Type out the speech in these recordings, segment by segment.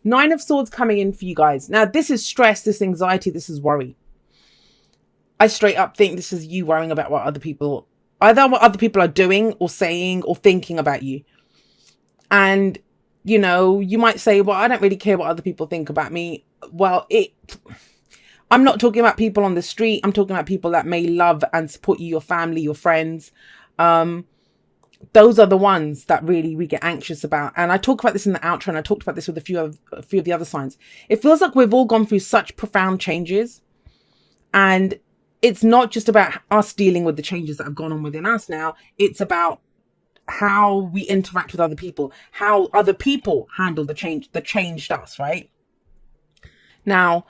Nine of Swords coming in for you guys. Now, this is stress, this anxiety, this is worry. I straight up think this is you worrying about either what other people are doing or saying or thinking about you. And, you know, you might say, well, I don't really care what other people think about me. Well, I'm not talking about people on the street. I'm talking about people that may love and support you, your family, your friends. Those are the ones that really we get anxious about. And I talk about this in the outro, and I talked about this with a few of the other signs. It feels like we've all gone through such profound changes, and it's not just about us dealing with the changes that have gone on within us now. It's about how we interact with other people, how other people handle the changed us, right? Now,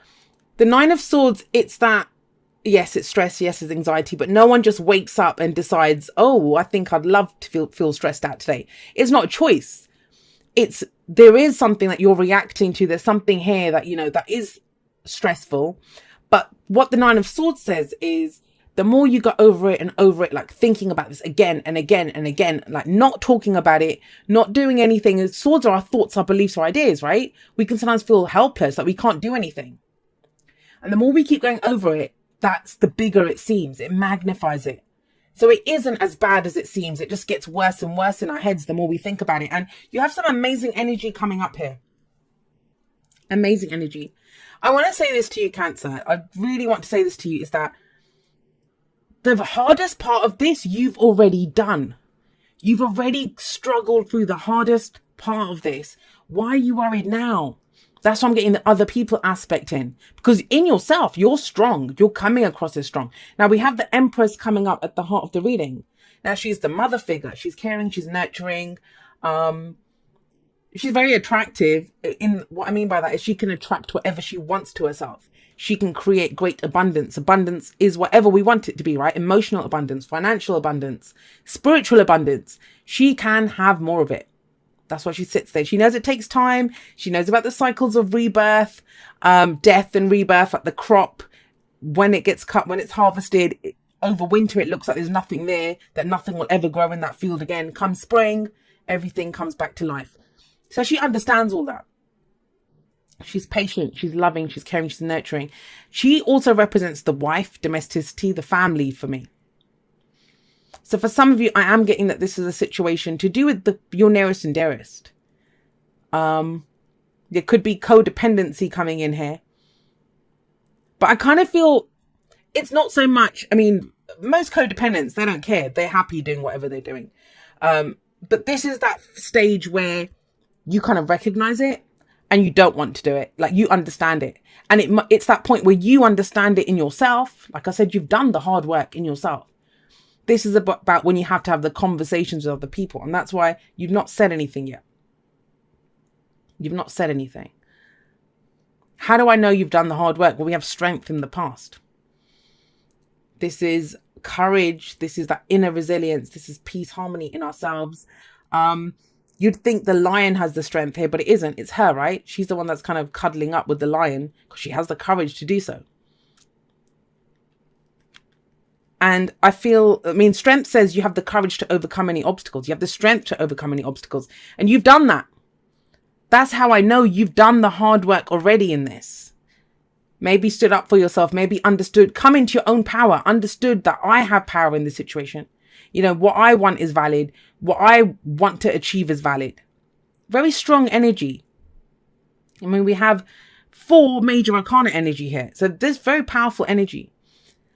the Nine of Swords, it's that, yes, it's stress, yes, it's anxiety, but no one just wakes up and decides, oh, I think I'd love to feel stressed out today. It's not a choice. There is something that you're reacting to. There's something here that, you know, that is stressful. But what the Nine of Swords says is, the more you go over it and over it, like thinking about this again and again and again, like not talking about it, not doing anything. Swords are our thoughts, our beliefs, our ideas, right? We can sometimes feel helpless, like we can't do anything. And the more we keep going over it, that's the bigger it seems. It magnifies it. So it isn't as bad as it seems. It just gets worse and worse in our heads the more we think about it. And you have some amazing energy coming up here. Amazing energy. I want to say this to you, Cancer. I really want to say this to you, is that the hardest part of this, you've already done. You've already struggled through the hardest part of this. Why are you worried now? That's why I'm getting the other people aspect in. Because in yourself, you're strong. You're coming across as strong. Now, we have the Empress coming up at the heart of the reading. Now, she's the mother figure. She's caring. She's nurturing. She's very attractive. In what I mean by that is she can attract whatever she wants to herself. She can create great abundance. Abundance is whatever we want it to be, right? Emotional abundance, financial abundance, spiritual abundance. She can have more of it. That's why she sits there. She knows it takes time. She knows about the cycles of rebirth, death and rebirth, like the crop. When it gets cut, when it's harvested, over winter, it looks like there's nothing there, that nothing will ever grow in that field again. Come spring, everything comes back to life. So she understands all that. She's patient, she's loving, she's caring, she's nurturing. She also represents the wife, domesticity, the family for me. So for some of you, I am getting that this is a situation to do with your nearest and dearest. There could be codependency coming in here. But I kind of feel it's not so much, I mean, most codependents, they don't care. They're happy doing whatever they're doing. But this is that stage where you kind of recognize it and you don't want to do it. Like, you understand it. And it's that point where you understand it in yourself. Like I said, you've done the hard work in yourself. This is about when you have to have the conversations with other people. And that's why you've not said anything yet. You've not said anything. How do I know you've done the hard work? Well, we have strength in the past. This is courage. This is that inner resilience. This is peace, harmony in ourselves. You'd think the lion has the strength here, but it isn't. It's her, right? She's the one that's kind of cuddling up with the lion because she has the courage to do so. And I mean, strength says you have the courage to overcome any obstacles. You have the strength to overcome any obstacles. And you've done that. That's how I know you've done the hard work already in this. Maybe stood up for yourself, maybe understood, come into your own power, understood that I have power in this situation. You know, what I want is valid. What I want to achieve is valid. Very strong energy. I mean, we have 4 major arcana energy here. So there's very powerful energy.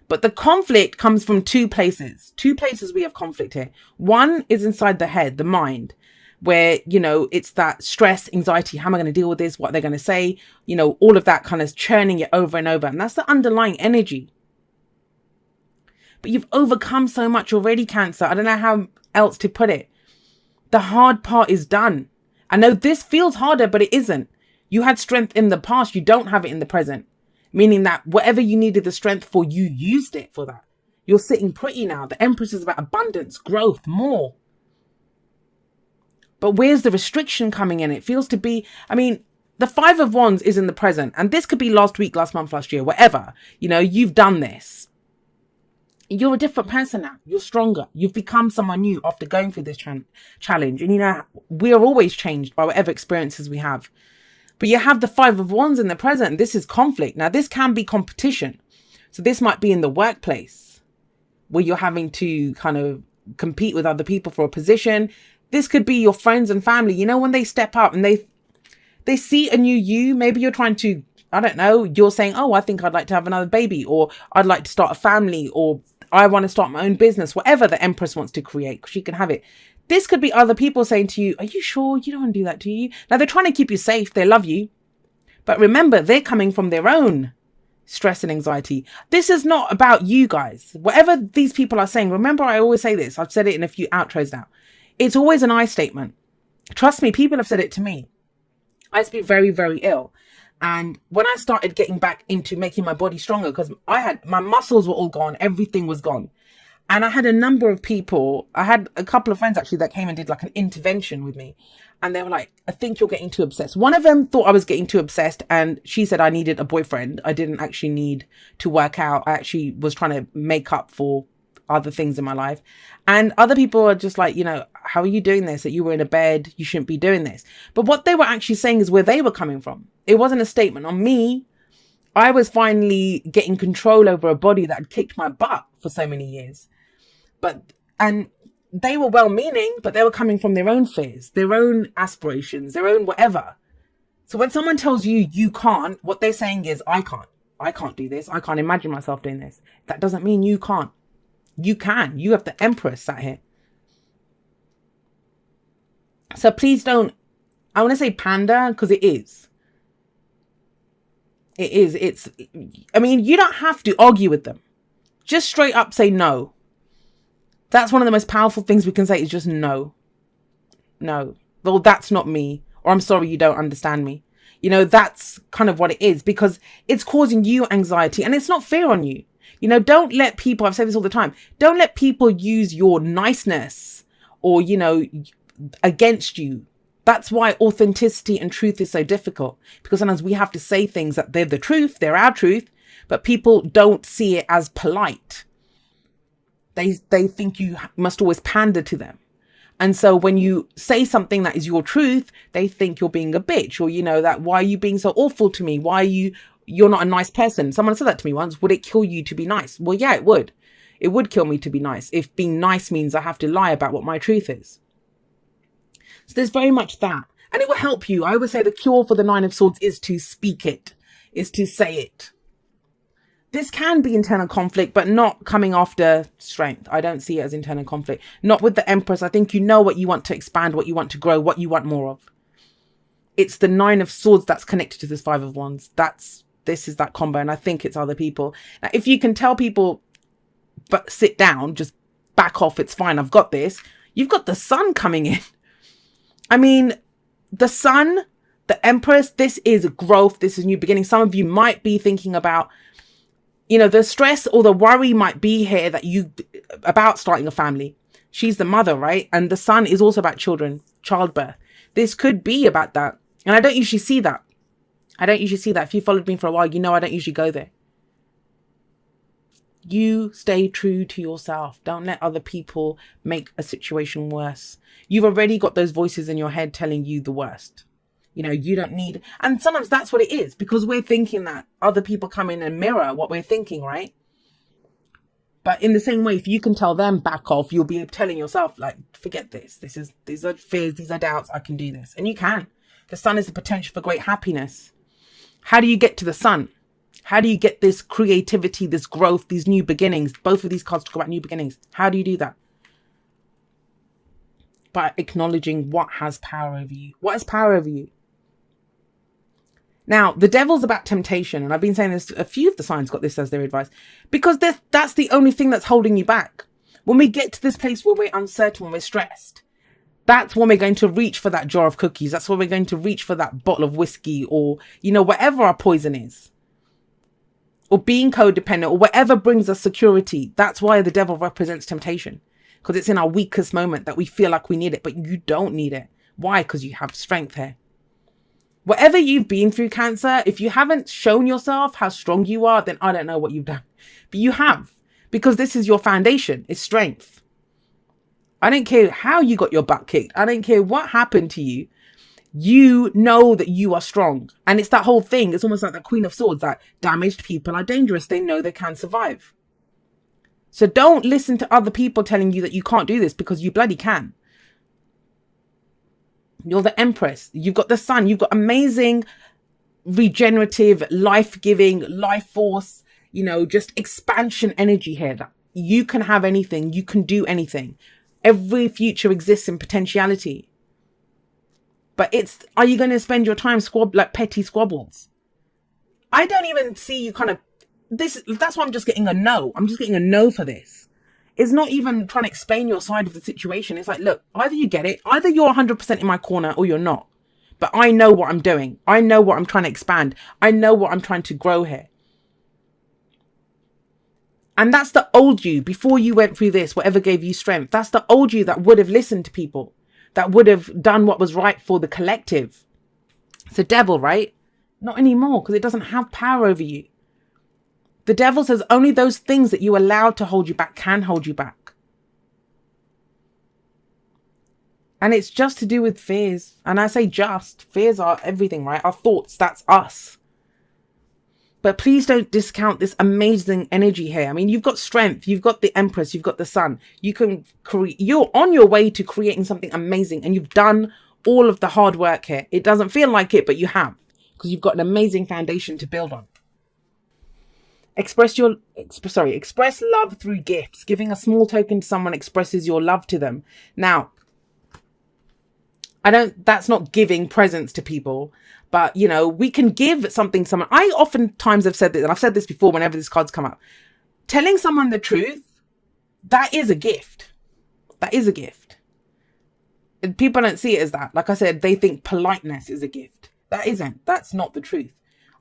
But the conflict comes from 2 places. 2 places we have conflict here. One is inside the head, the mind, where, you know, it's that stress, anxiety. How am I going to deal with this? What are they going to say? You know, all of that kind of churning it over and over. And that's the underlying energy. But you've overcome so much already, Cancer. I don't know how else to put it. The hard part is done. I know this feels harder, but it isn't. You had strength in the past. You don't have it in the present. Meaning that whatever you needed the strength for, you used it for that. You're sitting pretty now. The Empress is about abundance, growth, more. But where's the restriction coming in? It feels to be, I mean, the 5 of Wands is in the present. And this could be last week, last month, last year, whatever. You know, you've done this. You're a different person now. You're stronger. You've become someone new after going through this challenge. And, you know, we are always changed by whatever experiences we have. But you have the Five of Wands in the present. This is conflict. Now, this can be competition. So this might be in the workplace where you're having to kind of compete with other people for a position. This could be your friends and family. You know, when they step up and they see a new you, maybe you're trying to, I don't know, you're saying, oh, I think I'd like to have another baby, or I'd like to start a family, or I want to start my own business, whatever the Empress wants to create, she can have it. This could be other people saying to you, are you sure you don't want to do that, do you? Now, they're trying to keep you safe. They love you. But remember, they're coming from their own stress and anxiety. This is not about you guys. Whatever these people are saying, remember, I always say this. I've said it in a few outros now. It's always an I statement. Trust me, people have said it to me. I used to be very, very ill. And when I started getting back into making my body stronger, because my muscles were all gone, everything was gone. And I had a number of people, I had a couple of friends actually that came and did like an intervention with me. And they were like, I think you're getting too obsessed. One of them thought I was getting too obsessed, and she said I needed a boyfriend. I didn't actually need to work out. I actually was trying to make up for other things in my life. And other people are just like, you know, how are you doing this? That you were in a bed, you shouldn't be doing this. But what they were actually saying is where they were coming from. It wasn't a statement on me. I was finally getting control over a body that had kicked my butt for so many years. And they were well-meaning, but they were coming from their own fears, their own aspirations, their own whatever. So when someone tells you you can't, what they're saying is, I can't do this. I can't imagine myself doing this. That doesn't mean you can't. You can. You have the Empress sat here. So please don't, I want to say pander, because it is. It is. I mean, you don't have to argue with them. Just straight up say no. That's one of the most powerful things we can say is just no. No. Well, that's not me. Or I'm sorry, you don't understand me. You know, that's kind of what it is, because it's causing you anxiety and it's not fair on you. You know, don't let people, I've said this all the time, don't let people use your niceness or, you know, against you. That's why authenticity and truth is so difficult, because sometimes we have to say things that they're the truth, they're our truth, but people don't see it as polite. They think you must always pander to them. And so when you say something that is your truth, they think you're being a bitch, or, you know, that why are you being so awful to me? Why are you're not a nice person? Someone said that to me once. Would it kill you to be nice? Well, yeah, it would. It would kill me to be nice. If being nice means I have to lie about what my truth is. So there's very much that. And it will help you. I always say the cure for the Nine of Swords is to speak it, is to say it. This can be internal conflict, but not coming after strength. I don't see it as internal conflict. Not with the Empress. I think you know what you want to expand, what you want to grow, what you want more of. It's the Nine of Swords that's connected to this Five of Wands. This is that combo, and I think it's other people. Now, if you can tell people, but sit down, just back off, it's fine, I've got this. You've got the Sun coming in. I mean, the Sun, the Empress, this is growth. This is new beginning. Some of you might be thinking about, you know, the stress or the worry might be here that about starting a family. She's the mother, right? And the Sun is also about children, childbirth. This could be about that. And I don't usually see that. If you followed me for a while, you know I don't usually go there. You stay true to yourself. Don't let other people make a situation worse. You've already got those voices in your head telling you the worst. You know, you don't need, and sometimes that's what it is, because we're thinking that other people come in and mirror what we're thinking, right? But in the same way, if you can tell them back off, you'll be telling yourself, like, forget this. These are fears, these are doubts. I can do this. And you can. The Sun is the potential for great happiness. How do you get to the Sun? How do you get this creativity, this growth, these new beginnings? Both of these cards talk about new beginnings. How do you do that? By acknowledging what has power over you. What has power over you? Now, the Devil's about temptation. And I've been saying this, a few of the signs got this as their advice. Because that's the only thing that's holding you back. When we get to this place where we're uncertain, when we're stressed, that's when we're going to reach for that jar of cookies. That's when we're going to reach for that bottle of whiskey, or, you know, whatever our poison is. Or being codependent, or whatever brings us security. That's why the Devil represents temptation. Because it's in our weakest moment that we feel like we need it, but you don't need it. Why? Because you have strength here. Whatever you've been through, Cancer, if you haven't shown yourself how strong you are, then I don't know what you've done. But you have. Because this is your foundation. It's strength. I don't care how you got your butt kicked. I don't care what happened to you. You know that you are strong. And it's that whole thing. It's almost like the Queen of Swords, that damaged people are dangerous. They know they can survive. So don't listen to other people telling you that you can't do this, because you bloody can. You're the Empress. You've got the sun. You've got amazing, regenerative, life-giving, life force, just expansion energy here. That you can have anything. You can do anything. Every future exists in potentiality. But are you going to spend your time petty squabbles? I don't even see you that's why I'm just getting a no. I'm just getting a no for this. It's not even trying to explain your side of the situation. It's like, look, either you get it, either you're 100% in my corner or you're not. But I know what I'm doing. I know what I'm trying to expand. I know what I'm trying to grow here. And that's the old you before you went through this, whatever gave you strength. That's the old you that would have listened to people, that would have done what was right for the collective. It's the devil, right? Not anymore, because it doesn't have power over you. The devil says only those things that you allowed to hold you back can hold you back. And it's just to do with fears. And I say fears are everything, right? Our thoughts, that's us. But please don't discount this amazing energy here. I mean, you've got strength, you've got the Empress, you've got the sun. You're on your way to creating something amazing, and you've done all of the hard work here. It doesn't feel like it, but you have, because you've got an amazing foundation to build on. Express love through gifts. Giving a small token to someone expresses your love to them. Now, that's not giving presents to people, but we can give something to someone. I oftentimes have said this, and I've said this before whenever these cards come up. Telling someone the truth, that is a gift. That is a gift. And people don't see it as that. Like I said, they think politeness is a gift. That isn't. That's not the truth.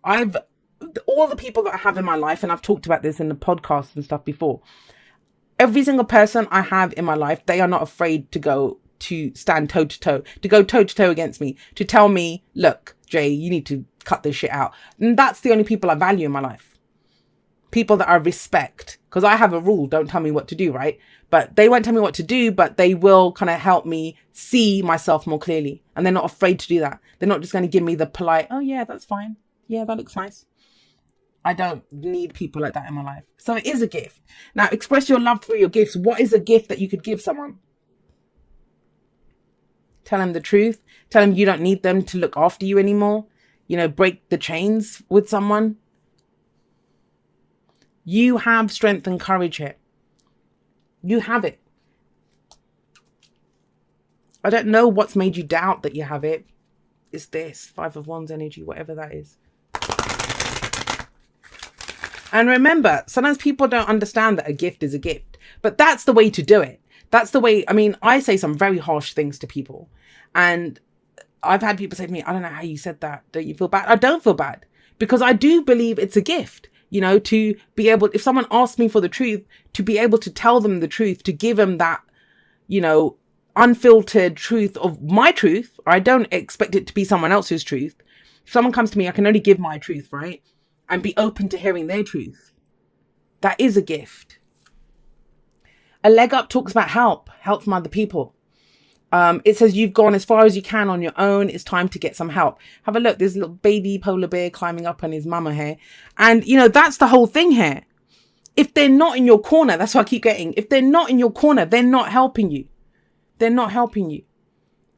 All the people that I have in my life, and I've talked about this in the podcast and stuff before, every single person I have in my life, they are not afraid to stand toe to toe, to go toe to toe against me, to tell me, look, Jay, you need to cut this shit out. And that's the only people I value in my life. People that I respect, because I have a rule, don't tell me what to do, right? But they won't tell me what to do, but they will kind of help me see myself more clearly. And they're not afraid to do that. They're not just going to give me the polite, oh yeah, that's fine. Yeah, that looks nice. I don't need people like that in my life. So it is a gift. Now, express your love through your gifts. What is a gift that you could give someone? Tell them the truth. Tell them you don't need them to look after you anymore. Break the chains with someone. You have strength and courage here. You have it. I don't know what's made you doubt that you have it. It's this 5 of Wands energy, whatever that is. And remember, sometimes people don't understand that a gift is a gift, but that's the way to do it. That's the way. I mean, I say some very harsh things to people, and I've had people say to me, I don't know how you said that. Don't you feel bad? I don't feel bad, because I do believe it's a gift, to be able, if someone asks me for the truth, to be able to tell them the truth, to give them that, unfiltered truth of my truth. I don't expect it to be someone else's truth. If someone comes to me, I can only give my truth, right? And be open to hearing their truth. That is a gift. A leg up talks about help from other people. It says you've gone as far as you can on your own. It's time to get some help. Have a look. There's a little baby polar bear climbing up on his mama here. And, that's the whole thing here. If they're not in your corner, that's what I keep getting. If they're not in your corner, they're not helping you. They're not helping you.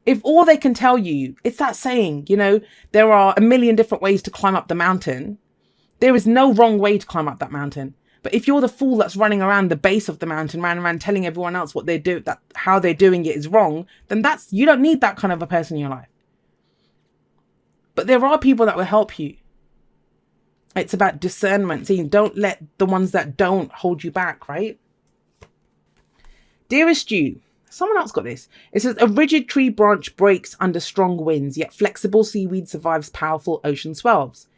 If all they can tell you, it's that saying, there are a million different ways to climb up the mountain. There is no wrong way to climb up that mountain. But if you're the fool that's running around the base of the mountain, running around telling everyone else what they do, that how they're doing it is wrong, then you don't need that kind of a person in your life. But there are people that will help you. It's about discernment. See, don't let the ones that don't hold you back, right? Dearest you, someone else got this. It says, a rigid tree branch breaks under strong winds, yet flexible seaweed survives powerful ocean swells.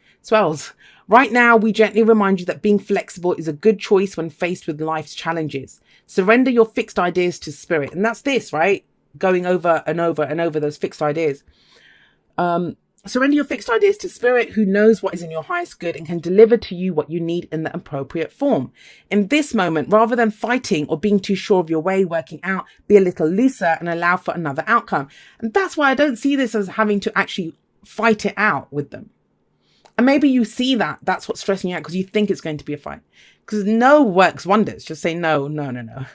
Right now, we gently remind you that being flexible is a good choice when faced with life's challenges. Surrender your fixed ideas to spirit. And that's this, right? Going over and over and over those fixed ideas. Surrender your fixed ideas to spirit, who knows what is in your highest good and can deliver to you what you need in the appropriate form. In this moment, rather than fighting or being too sure of your way, working out, be a little looser and allow for another outcome. And that's why I don't see this as having to actually fight it out with them. And maybe you see that that's what's stressing you out because you think it's going to be a fight. Because no works wonders. Just say no, no, no, no.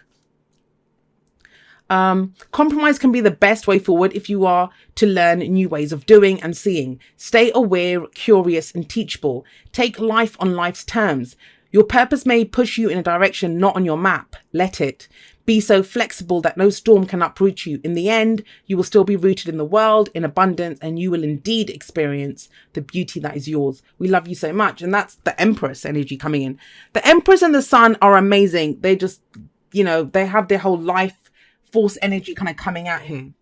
Compromise can be the best way forward if you are to learn new ways of doing and seeing. Stay aware, curious, and teachable. Take life on life's terms. Your purpose may push you in a direction not on your map. Let it. Be so flexible that no storm can uproot you. In the end, you will still be rooted in the world, in abundance, and you will indeed experience the beauty that is yours. We love you so much. And that's the Empress energy coming in. The Empress and the Sun are amazing. They just, you know, they have their whole life force energy kind of coming out here.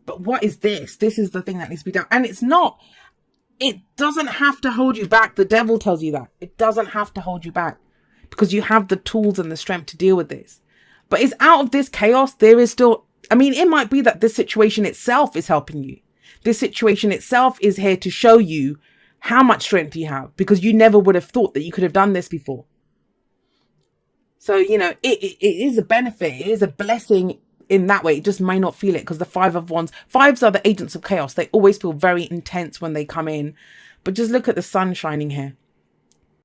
But what is this? This is the thing that needs to be done. And it doesn't have to hold you back. The devil tells you that. It doesn't have to hold you back because you have the tools and the strength to deal with this. But it's out of this chaos. There is still, I mean, it might be that this situation itself is helping you. This situation itself is here to show you how much strength you have because you never would have thought that you could have done this before. So, you know, it is a benefit. It is a blessing in that way. It just may not feel it because the Five of Wands, fives are the agents of chaos. They always feel very intense when they come in. But just look at the sun shining here.